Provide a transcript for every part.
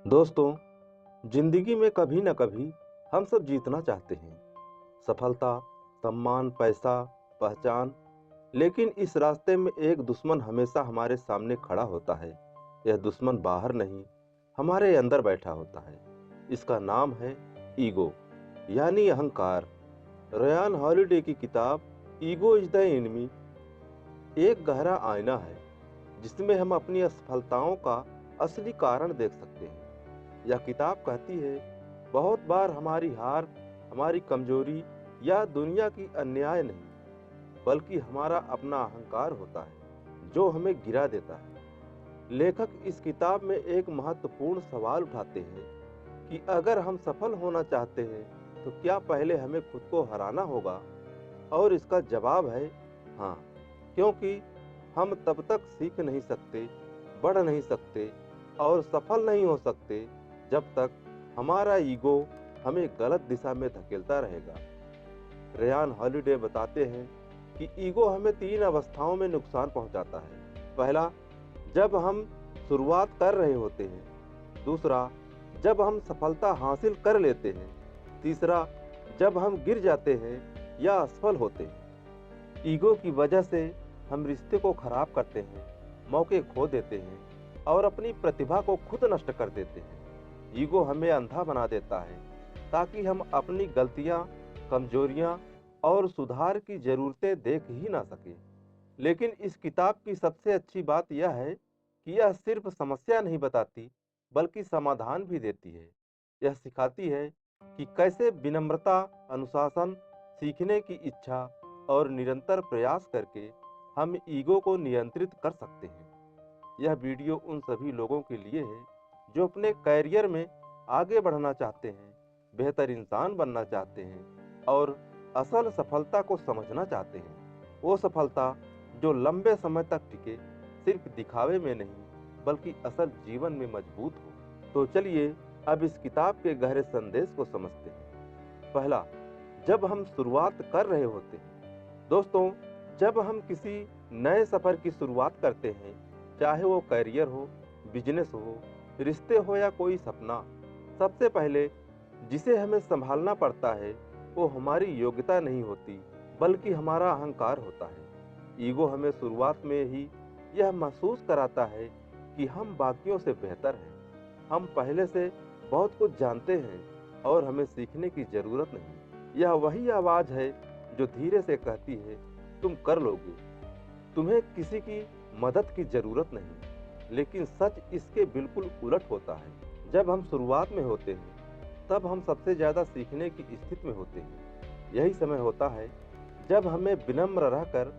दोस्तों, जिंदगी में कभी न कभी हम सब जीतना चाहते हैं। सफलता, सम्मान, पैसा, पहचान। लेकिन इस रास्ते में एक दुश्मन हमेशा हमारे सामने खड़ा होता है। यह दुश्मन बाहर नहीं, हमारे अंदर बैठा होता है। इसका नाम है ईगो, यानी अहंकार। रयान हॉलिडे की किताब ईगो इज द एनिमी एक गहरा आईना है, जिसमें हम अपनी असफलताओं का असली कारण देख सकते हैं। यह किताब कहती है, बहुत बार हमारी हार, हमारी कमजोरी या दुनिया की अन्याय नहीं, बल्कि हमारा अपना अहंकार होता है, जो हमें गिरा देता है। लेखक इस किताब में एक महत्वपूर्ण सवाल उठाते हैं कि अगर हम सफल होना चाहते हैं, तो क्या पहले हमें खुद को हराना होगा? और इसका जवाब है हाँ, क्योंकि हम तब तक सीख नहीं सकते, बढ़ नहीं सकते और सफल नहीं हो सकते, जब तक हमारा ईगो हमें गलत दिशा में धकेलता रहेगा। रेयान हॉलिडे बताते हैं कि ईगो हमें 3 अवस्थाओं में नुकसान पहुंचाता है। पहला, जब हम शुरुआत कर रहे होते हैं। दूसरा, जब हम सफलता हासिल कर लेते हैं। तीसरा, जब हम गिर जाते हैं या असफल होते हैं। ईगो की वजह से हम रिश्ते को खराब करते हैं, मौके खो देते हैं और अपनी प्रतिभा को खुद नष्ट कर देते हैं। ईगो हमें अंधा बना देता है, ताकि हम अपनी गलतियां, कमजोरियां और सुधार की जरूरतें देख ही ना सके। लेकिन इस किताब की सबसे अच्छी बात यह है कि यह सिर्फ समस्या नहीं बताती, बल्कि समाधान भी देती है। यह सिखाती है कि कैसे विनम्रता, अनुशासन, सीखने की इच्छा और निरंतर प्रयास करके हम ईगो को नियंत्रित कर सकते हैं। यह वीडियो उन सभी लोगों के लिए है जो अपने करियर में आगे बढ़ना चाहते हैं, बेहतर इंसान बनना चाहते हैं और असल सफलता को समझना चाहते हैं। वो सफलता जो लंबे समय तक टिके, सिर्फ दिखावे में नहीं, बल्कि असल जीवन में मजबूत हो। तो चलिए अब इस किताब के गहरे संदेश को समझते हैं। पहला, जब हम शुरुआत कर रहे होते हैं। दोस्तों, जब हम किसी नए सफर की शुरुआत करते हैं, चाहे वो करियर हो, बिजनेस हो, रिश्ते हो या कोई सपना, सबसे पहले जिसे हमें संभालना पड़ता है, वो हमारी योग्यता नहीं होती, बल्कि हमारा अहंकार होता है। ईगो हमें शुरुआत में ही यह महसूस कराता है कि हम बाकियों से बेहतर हैं, हम पहले से बहुत कुछ जानते हैं और हमें सीखने की जरूरत नहीं। यह वही आवाज है जो धीरे से कहती है, तुम कर लोगे, तुम्हें किसी की मदद की जरूरत नहीं। लेकिन सच इसके बिल्कुल उलट होता है। जब हम शुरुआत में होते हैं, तब हम सबसे ज्यादा सीखने की स्थिति में होते हैं। यही समय होता है जब हमें विनम्र रहकर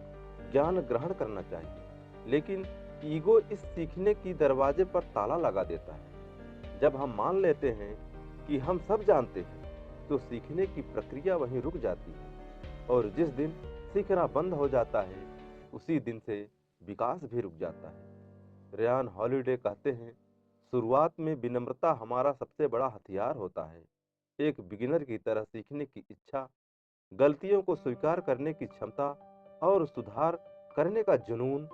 ज्ञान ग्रहण करना चाहिए। लेकिन ईगो इस सीखने की दरवाजे पर ताला लगा देता है। जब हम मान लेते हैं कि हम सब जानते हैं, तो सीखने की प्रक्रिया वहीं रुक जाती है और जिस दिन सीखना बंद हो जाता है, उसी दिन से विकास भी रुक जाता है। रेयान हॉलिडे कहते हैं, शुरुआत में विनम्रता हमारा सबसे बड़ा हथियार होता है। एक बिगिनर की तरह सीखने की इच्छा, गलतियों को स्वीकार करने की क्षमता और सुधार करने का जुनून,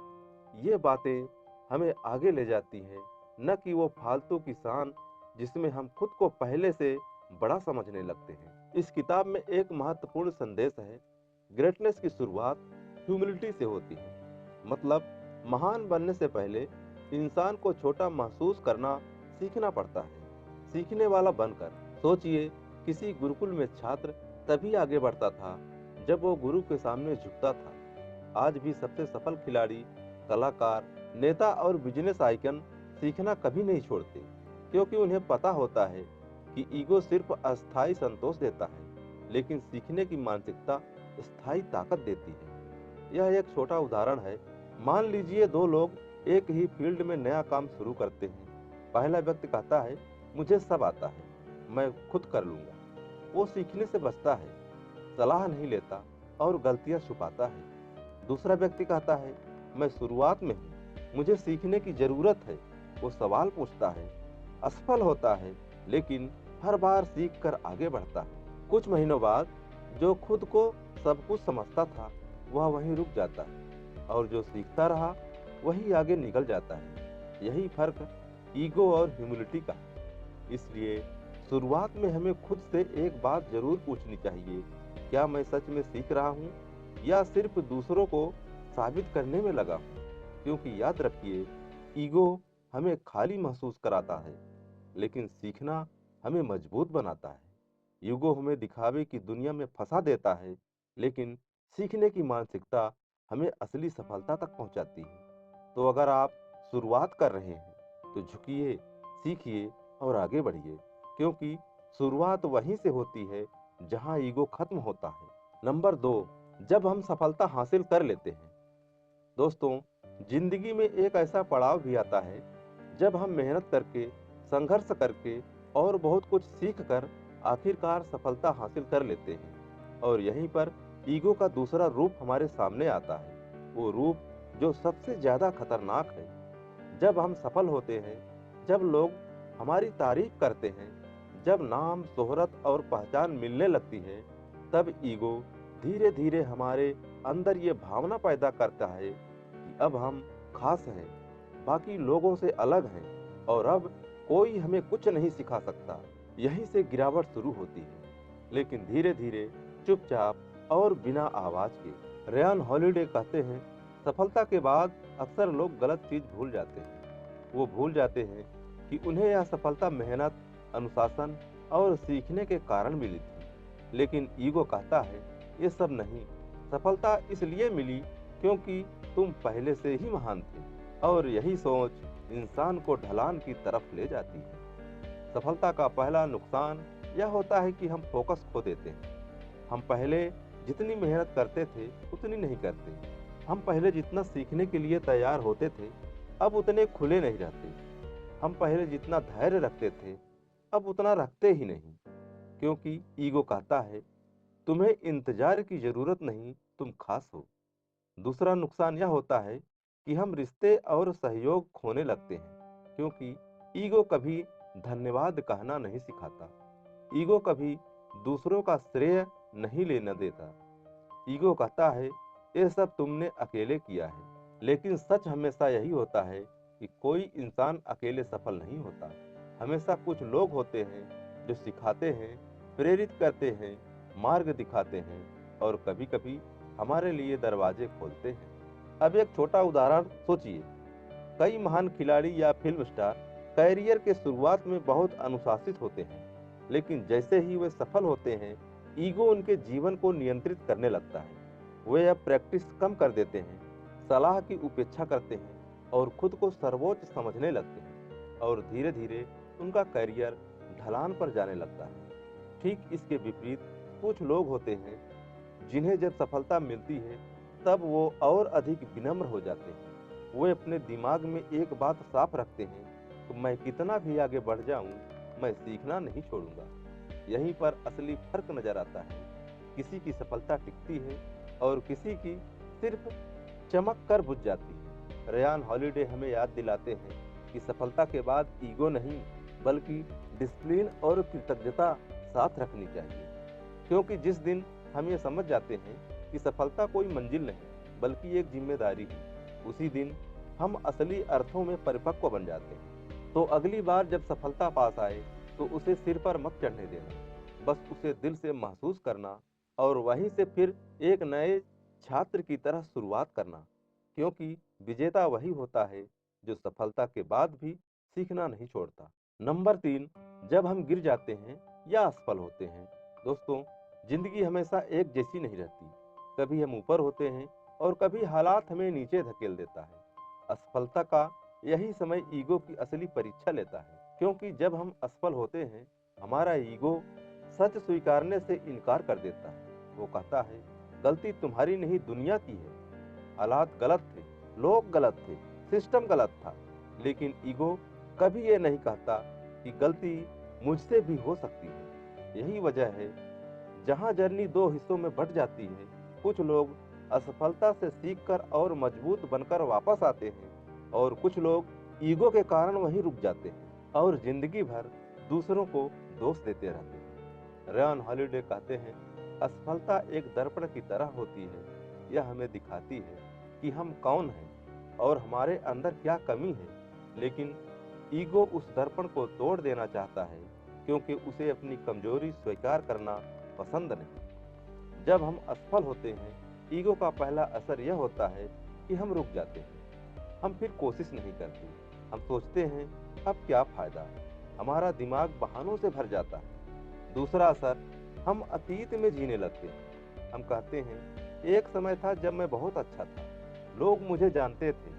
ये बातें हमें आगे ले जाती हैं, न कि वो फालतू की शान जिसमें हम खुद को पहले से बड़ा समझने लगते हैं। इस किताब में एक महत्वपूर्ण संदेश है, ग्रेटनेस की शुरुआत ह्यूमिलिटी से होती है। मतलब, महान बनने से पहले इंसान को छोटा महसूस करना सीखना पड़ता है, सीखने वाला बनकर। सोचिए, किसी गुरुकुल में छात्र तभी आगे बढ़ता था जब वो गुरु के सामने झुकता था। आज भी सबसे सफल खिलाड़ी, कलाकार, नेता और बिजनेस आइकन सीखना कभी नहीं छोड़ते, क्योंकि उन्हें पता होता है कि ईगो सिर्फ अस्थायी संतोष देता है, लेकिन सीखने की मानसिकता स्थायी ताकत देती है। यह एक छोटा उदाहरण है। मान लीजिए दो लोग एक ही फील्ड में नया काम शुरू करते हैं। पहला व्यक्ति कहता है, मुझे सब आता है, मैं खुद कर लूंगा। वो सीखने से बचता है, सलाह नहीं लेता और गलतियां छुपाता है। दूसरा व्यक्ति कहता है, मैं शुरुआत में हूँ, मुझे सीखने की जरूरत है। वो सवाल पूछता है, असफल होता है, लेकिन हर बार सीख कर आगे बढ़ता है। कुछ महीनों बाद जो खुद को सब कुछ समझता था, वह वहीं रुक जाता है और जो सीखता रहा, वही आगे निकल जाता है। यही फर्क ईगो और ह्यूमिलिटी का है। इसलिए शुरुआत में हमें खुद से एक बात जरूर पूछनी चाहिए, क्या मैं सच में सीख रहा हूँ या सिर्फ दूसरों को साबित करने में लगा हूँ? क्योंकि याद रखिए, ईगो हमें खाली महसूस कराता है, लेकिन सीखना हमें मजबूत बनाता है। ईगो हमें दिखावे की दुनिया में फंसा देता है, लेकिन सीखने की मानसिकता हमें असली सफलता तक पहुंचाती है। तो अगर आप शुरुआत कर रहे हैं, तो झुकिए, सीखिए और आगे बढ़िए, क्योंकि शुरुआत वहीं से होती है जहां ईगो खत्म होता है। नंबर 2, जब हम सफलता हासिल कर लेते हैं। दोस्तों, जिंदगी में एक ऐसा पड़ाव भी आता है जब हम मेहनत करके, संघर्ष करके और बहुत कुछ सीख कर आखिरकार सफलता हासिल कर लेते हैं, और यहीं पर ईगो का दूसरा रूप हमारे सामने आता है। वो रूप जो सबसे ज्यादा खतरनाक है। जब हम सफल होते हैं, जब लोग हमारी तारीफ करते हैं, जब नाम, शोहरत और पहचान मिलने लगती है, तब ईगो धीरे धीरे हमारे अंदर ये भावना पैदा करता है कि अब हम खास हैं, बाकी लोगों से अलग हैं, और अब कोई हमें कुछ नहीं सिखा सकता। यहीं से गिरावट शुरू होती है, लेकिन धीरे धीरे, चुपचाप और बिना आवाज के। रेयान हॉलिडे कहते हैं, सफलता के बाद अक्सर लोग गलत चीज भूल जाते हैं। वो भूल जाते हैं कि उन्हें यह सफलता मेहनत, अनुशासन और सीखने के कारण मिली थी। लेकिन ईगो कहता है, ये सब नहीं, सफलता इसलिए मिली क्योंकि तुम पहले से ही महान थे। और यही सोच इंसान को ढलान की तरफ ले जाती है। सफलता का पहला नुकसान यह होता है कि हम फोकस खो देते हैं। हम पहले जितनी मेहनत करते थे उतनी नहीं करते। हम पहले जितना सीखने के लिए तैयार होते थे, अब उतने खुले नहीं रहते। हम पहले जितना धैर्य रखते थे, अब उतना रखते ही नहीं, क्योंकि ईगो कहता है, तुम्हें इंतजार की जरूरत नहीं, तुम खास हो। दूसरा नुकसान यह होता है कि हम रिश्ते और सहयोग खोने लगते हैं, क्योंकि ईगो कभी धन्यवाद कहना नहीं सिखाता। ईगो कभी दूसरों का श्रेय नहीं लेने देता। ईगो कहता है, ये सब तुमने अकेले किया है। लेकिन सच हमेशा यही होता है कि कोई इंसान अकेले सफल नहीं होता। हमेशा कुछ लोग होते हैं जो सिखाते हैं, प्रेरित करते हैं, मार्ग दिखाते हैं, और कभी कभी हमारे लिए दरवाजे खोलते हैं। अब एक छोटा उदाहरण सोचिए। कई महान खिलाड़ी या फिल्म स्टार कैरियर के शुरुआत में बहुत अनुशासित होते हैं, लेकिन जैसे ही वे सफल होते हैं, ईगो उनके जीवन को नियंत्रित करने लगता है। वे अब प्रैक्टिस कम कर देते हैं, सलाह की उपेक्षा करते हैं और खुद को सर्वोच्च समझने लगते हैं, और धीरे धीरे उनका करियर ढलान पर जाने लगता है। ठीक इसके विपरीत कुछ लोग होते हैं जिन्हें जब सफलता मिलती है, तब वो और अधिक विनम्र हो जाते हैं। वे अपने दिमाग में एक बात साफ रखते हैं, तो मैं कितना भी आगे बढ़ जाऊं, मैं सीखना नहीं छोड़ूंगा। यहीं पर असली फर्क नजर आता है। किसी की सफलता टिकती है और किसी की सिर्फ चमक कर बुझ जाती है। रेयान हॉलिडे हमें याद दिलाते हैं कि सफलता के बाद ईगो नहीं, बल्कि डिसिप्लिन और कृतज्ञता साथ रखनी चाहिए। क्योंकि जिस दिन हम ये समझ जाते हैं कि सफलता कोई मंजिल नहीं, बल्कि एक जिम्मेदारी है, उसी दिन हम असली अर्थों में परिपक्व बन जाते हैं। तो अगली बार जब सफलता पास आए, तो उसे सिर पर मत चढ़ने देना, बस उसे दिल से महसूस करना, और वहीं से फिर एक नए छात्र की तरह शुरुआत करना। क्योंकि विजेता वही होता है जो सफलता के बाद भी सीखना नहीं छोड़ता। नंबर 3, जब हम गिर जाते हैं या असफल होते हैं। दोस्तों, जिंदगी हमेशा एक जैसी नहीं रहती। कभी हम ऊपर होते हैं और कभी हालात हमें नीचे धकेल देता है। असफलता का यही समय ईगो की असली परीक्षा लेता है, क्योंकि जब हम असफल होते हैं, हमारा ईगो सच स्वीकारने से इनकार कर देता है। वो कहता है, गलती तुम्हारी नहीं, दुनिया की है। हालात गलत थे, लोग गलत थे, सिस्टम गलत था। लेकिन ईगो कभी ये नहीं कहता कि गलती मुझसे भी हो सकती है। यही वजह है जहां जर्नी दो हिस्सों में बंट जाती है। कुछ लोग असफलता से सीखकर और मजबूत बनकर वापस आते हैं, और कुछ लोग ईगो के कारण वहीं रुक जाते हैं और जिंदगी भर दूसरों को दोष देते रहते हैं। रेयान हॉलिडे कहते हैं, असफलता एक दर्पण की तरह होती है। यह हमें दिखाती है कि हम कौन हैं और हमारे अंदर क्या कमी है। लेकिन ईगो उस दर्पण को तोड़ देना चाहता है क्योंकि उसे अपनी कमजोरी स्वीकार करना पसंद नहीं। जब हम असफल होते हैं, ईगो का पहला असर यह होता है कि हम रुक जाते हैं। हम फिर कोशिश नहीं करते। हम सोचते हैं, अब क्या फायदा। हमारा दिमाग बहानों से भर जाता है। दूसरा असर, हम अतीत में जीने लगते हैं। हम कहते हैं, एक समय था जब मैं बहुत अच्छा था, लोग मुझे जानते थे,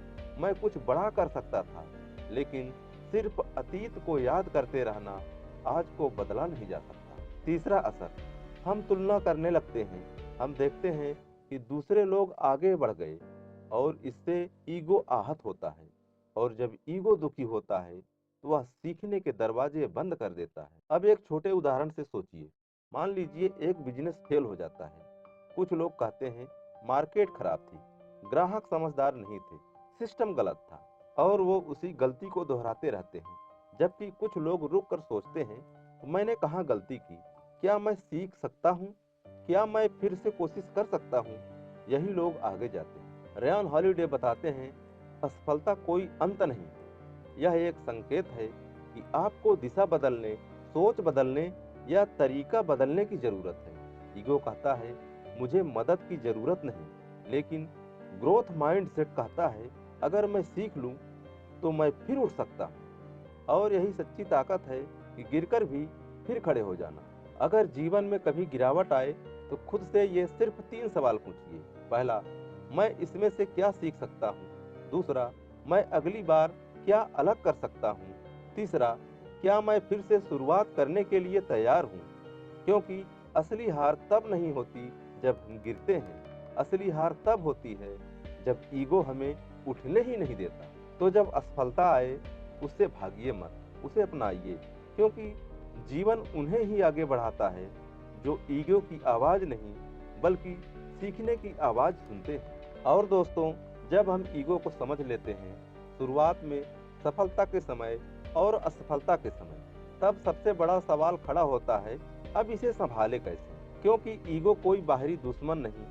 मैं कुछ बड़ा कर सकता था। लेकिन सिर्फ अतीत को याद करते रहना आज को बदला नहीं जा सकता। तीसरा असर, हम तुलना करने लगते हैं। हम देखते हैं कि दूसरे लोग आगे बढ़ गए और इससे ईगो आहत होता है। और जब ईगो दुखी होता है तो वह सीखने के दरवाजे बंद कर देता है। अब एक छोटे उदाहरण से सोचिए। मान लीजिए एक बिजनेस फेल हो जाता है। कुछ लोग कहते हैं, मार्केट खराब थी, ग्राहक समझदार नहीं थे, सिस्टम गलत था, और वो उसी गलती को दोहराते रहते हैं। जबकि कुछ लोग रुक कर सोचते हैं, मैंने कहाँ गलती की, क्या मैं सीख सकता हूँ, क्या मैं फिर से कोशिश कर सकता हूँ। यही लोग आगे जाते हैं। रेयान हॉलिडे बताते हैं, असफलता कोई अंत नहीं, यह एक संकेत है कि आपको दिशा बदलने, सोच बदलने या तरीका बदलने की जरूरत है। ईगो कहता है, मुझे मदद की जरूरत नहीं, लेकिन ग्रोथ माइंडसेट कहता है, अगर मैं सीख लूं तो मैं फिर उठ सकता हूं। और यही सच्ची ताकत है कि गिरकर भी फिर खड़े हो जाना। अगर जीवन में कभी गिरावट आए तो खुद से ये सिर्फ 3 सवाल पूछिए। पहला, मैं इसमें से क्या सीख सकता हूँ। दूसरा, मैं अगली बार क्या अलग कर सकता हूँ। तीसरा, क्या मैं फिर से शुरुआत करने के लिए तैयार हूँ। क्योंकि असली हार तब नहीं होती जब हम गिरते हैं, असली हार तब होती है जब ईगो हमें उठने ही नहीं देता। तो जब असफलता आए, उससे भागिए मत, उसे अपनाइए। क्योंकि जीवन उन्हें ही आगे बढ़ाता है जो ईगो की आवाज नहीं, बल्कि सीखने की आवाज सुनते हैं। और दोस्तों, जब हम ईगो को समझ लेते हैं, शुरुआत में, सफलता के समय और असफलता के समय, तब सबसे बड़ा सवाल खड़ा होता है, अब इसे संभाले कैसे। क्योंकि ईगो कोई बाहरी दुश्मन नहीं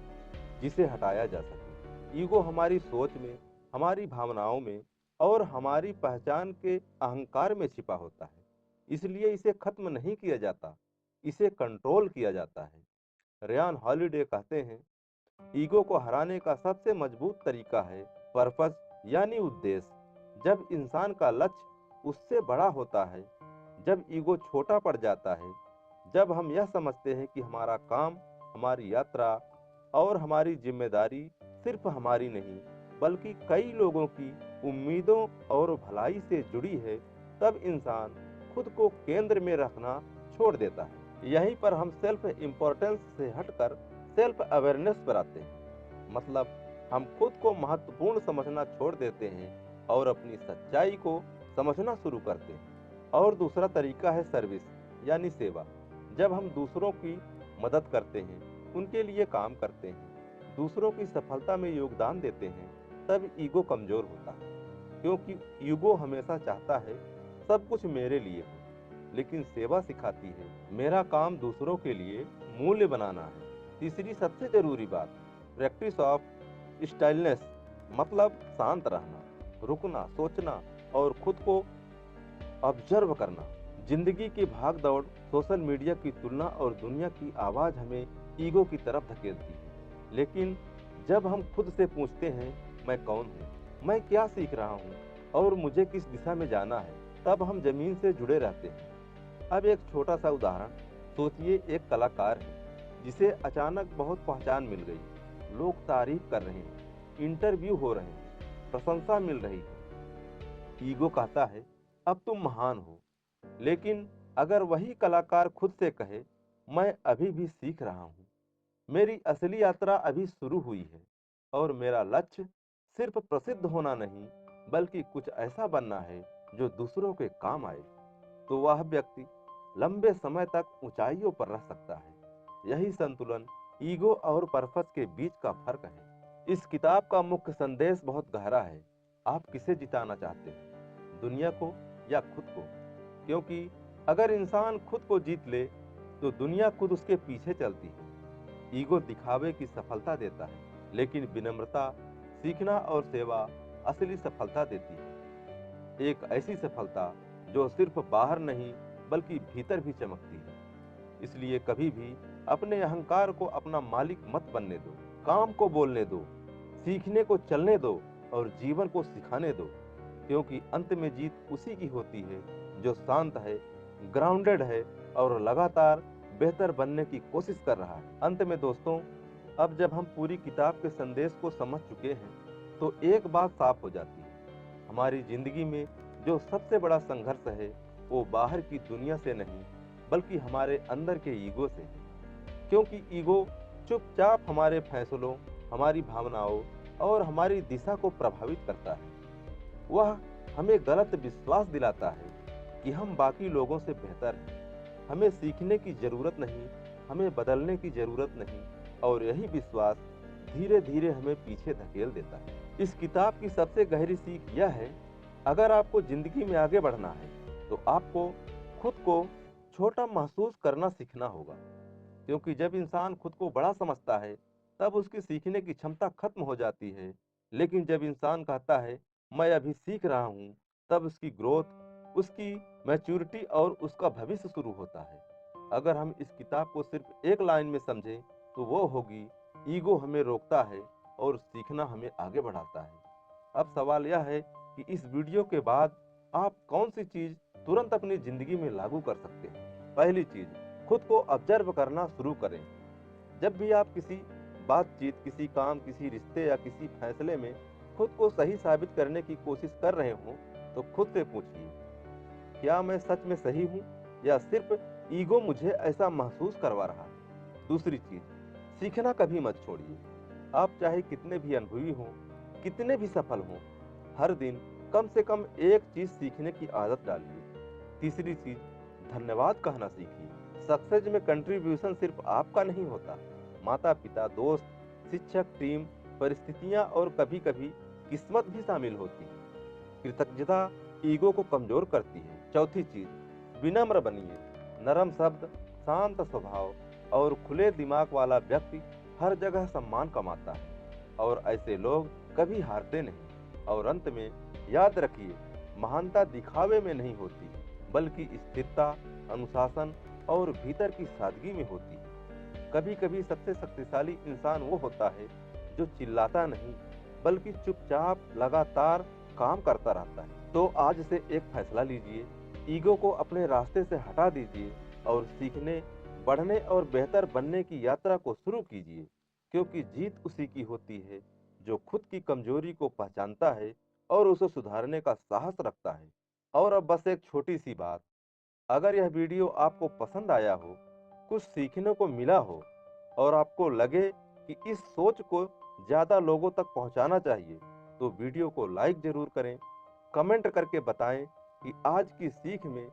जिसे हटाया जा सके। ईगो हमारी सोच में, हमारी भावनाओं में और हमारी पहचान के अहंकार में छिपा होता है। इसलिए इसे खत्म नहीं किया जाता, इसे कंट्रोल किया जाता है। रेयान हॉलिडे कहते हैं, ईगो को हराने का सबसे मजबूत तरीका है पर्पस, यानी उद्देश्य। जब इंसान का लक्ष्य उससे बड़ा होता है, जब ईगो छोटा पड़ जाता है, जब हम यह समझते हैं कि हमारा काम, हमारी यात्रा और हमारी जिम्मेदारी सिर्फ हमारी नहीं, बल्कि कई लोगों की उम्मीदों और भलाई से जुड़ी है, तब इंसान खुद को केंद्र में रखना छोड़ देता है। यहीं पर हम सेल्फ इम्पोर्टेंस से हटकर सेल्फ अवेयरनेस पर आते हैं। मतलब, हम खुद को महत्वपूर्ण समझना छोड़ देते हैं और अपनी सच्चाई को समझना शुरू करते हैं। और दूसरा तरीका है सर्विस, यानी सेवा। जब हम दूसरों की मदद करते हैं, उनके लिए काम करते हैं, दूसरों की सफलता में योगदान देते हैं, तब ईगो कमजोर होता है। क्योंकि ईगो हमेशा चाहता है सब कुछ मेरे लिए हो, लेकिन सेवा सिखाती है मेरा काम दूसरों के लिए मूल्य बनाना है। तीसरी सबसे जरूरी बात, प्रैक्टिस ऑफ स्टाइलनेस, मतलब शांत रहना, रुकना, सोचना और खुद को ऑब्जर्व करना। जिंदगी की भाग दौड़, सोशल मीडिया की तुलना और दुनिया की आवाज हमें ईगो की तरफ धकेलती है। लेकिन जब हम खुद से पूछते हैं, मैं कौन हूँ, मैं क्या सीख रहा हूँ और मुझे किस दिशा में जाना है, तब हम जमीन से जुड़े रहते हैं। अब एक छोटा सा उदाहरण सोचिए। एक कलाकार है जिसे अचानक बहुत पहचान मिल गई, लोग तारीफ कर रहे हैं, इंटरव्यू हो रहे हैं, प्रशंसा मिल रही है। ईगो कहता है, अब तुम महान हो। लेकिन अगर वही कलाकार खुद से कहे, मैं अभी भी सीख रहा हूँ, मेरी असली यात्रा अभी शुरू हुई है और मेरा लक्ष्य सिर्फ प्रसिद्ध होना नहीं, बल्कि कुछ ऐसा बनना है जो दूसरों के काम आए, तो वह व्यक्ति लंबे समय तक ऊंचाइयों पर रह सकता है। यही संतुलन ईगो और पर्पस के बीच का फर्क है। इस किताब का मुख्य संदेश बहुत गहरा है। आप किसे जिताना चाहते हैं, दुनिया को या खुद को? क्योंकि अगर इंसान खुद को जीत ले तो दुनिया खुद उसके पीछे चलती है। ईगो दिखावे की सफलता देता है, लेकिन विनम्रता, सीखना और सेवा असली सफलता देती है। एक ऐसी सफलता जो सिर्फ बाहर नहीं बल्कि भीतर भी चमकती है। इसलिए कभी भी अपने अहंकार को अपना मालिक मत बनने दो। काम को बोलने दो, सीखने को चलने दो और जीवन को सिखाने दो, क्योंकि अंत में जीत उसी की होती है जो शांत है, ग्राउंडेड है और लगातार बेहतर बनने की कोशिश कर रहा है। अंत में दोस्तों, अब जब हम पूरी किताब के संदेश को समझ चुके हैं, तो एक बात साफ हो जाती है। हमारी जिंदगी में जो सबसे बड़ा संघर्ष है, वो बाहर की दुनिया से नहीं, बल्कि हमारे अंदर के ईगो से है। क्योंकि ईगो चुपचाप हमारे फैसलों, हमारी भावनाओं और हमारी दिशा को प्रभावित करता है। वह हमें गलत विश्वास दिलाता है कि हम बाकी लोगों से बेहतर हैं। हमें सीखने की जरूरत नहीं, हमें बदलने की जरूरत नहीं, और यही विश्वास धीरे धीरे हमें पीछे धकेल देता है। इस किताब की सबसे गहरी सीख यह है, अगर आपको जिंदगी में आगे बढ़ना है तो आपको खुद को छोटा महसूस करना सीखना होगा। क्योंकि जब इंसान खुद को बड़ा समझता है, तब उसकी सीखने की क्षमता खत्म हो जाती है। लेकिन जब इंसान कहता है मैं अभी सीख रहा हूँ, तब उसकी ग्रोथ, उसकी मैच्योरिटी और उसका भविष्य शुरू होता है। अगर हम इस किताब को सिर्फ एक लाइन में समझें तो वो होगी, ईगो हमें रोकता है और सीखना हमें आगे बढ़ाता है। अब सवाल यह है कि इस वीडियो के बाद आप कौन सी चीज तुरंत अपनी जिंदगी में लागू कर सकते हैं। पहली चीज, खुद को ऑब्जर्व करना शुरू करें। जब भी आप किसी बातचीत, किसी काम, किसी रिश्ते या किसी फैसले में खुद को सही साबित करने की कोशिश कर रहे हो, तो खुद से पूछिए, क्या मैं सच में सही हूँ या सिर्फ ईगो मुझे ऐसा महसूस करवा रहा है। दूसरी चीज, सीखना कभी मत छोड़िए। आप चाहे कितने भी अनुभवी हों, कितने भी सफल हों, हर दिन कम से कम एक चीज सीखने की आदत डालिए। तीसरी चीज, धन्यवाद कहना सीखिए। सक्सेस में कंट्रीब्यूशन सिर्फ आपका नहीं होता, माता पिता, दोस्त, शिक्षक, टीम, परिस्थितियां और कभी कभी किस्मत भी शामिल होती है। कृतज्ञता ईगो को कमजोर करती है। चौथी चीज, विनम्र बनिए। नरम शब्द, शांत स्वभाव और खुले दिमाग वाला व्यक्ति हर जगह सम्मान कमाता है, और ऐसे लोग कभी हारते नहीं। और अंत में याद रखिए, महानता दिखावे में नहीं होती, बल्कि स्थिरता, अनुशासन और भीतर की सादगी में होती है। कभी कभी सबसे शक्तिशाली इंसान वो होता है जो चिल्लाता नहीं, बल्कि चुपचाप लगातार काम करता रहता है। तो आज से एक फैसला लीजिए, ईगो को अपने रास्ते से हटा दीजिए और सीखने, बढ़ने और बेहतर बनने की यात्रा को शुरू कीजिए। क्योंकि जीत उसी की होती है जो खुद की कमजोरी को पहचानता है और उसे सुधारने का साहस रखता है। और अब बस एक छोटी सी बात, अगर यह वीडियो आपको पसंद आया हो, कुछ सीखने को मिला हो और आपको लगे कि इस सोच को ज्यादा लोगों तक पहुंचाना चाहिए, तो वीडियो को लाइक जरूर करें। कमेंट करके बताएं कि आज की सीख में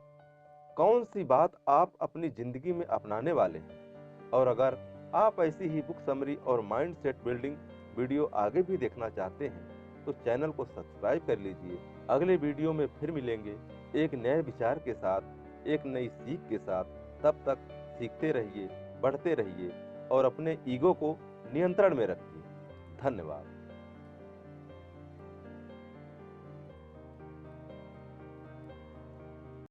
कौन सी बात आप अपनी जिंदगी में अपनाने वाले हैं। और अगर आप ऐसी ही बुक समरी और माइंड सेट बिल्डिंग वीडियो आगे भी देखना चाहते हैं, तो चैनल को सब्सक्राइब कर लीजिए। अगले वीडियो में फिर मिलेंगे एक नए विचार के साथ, एक नई सीख के साथ। तब तक सीखते रहिए, बढ़ते रहिए और अपने ईगो को नियंत्रण में रखिए। धन्यवाद।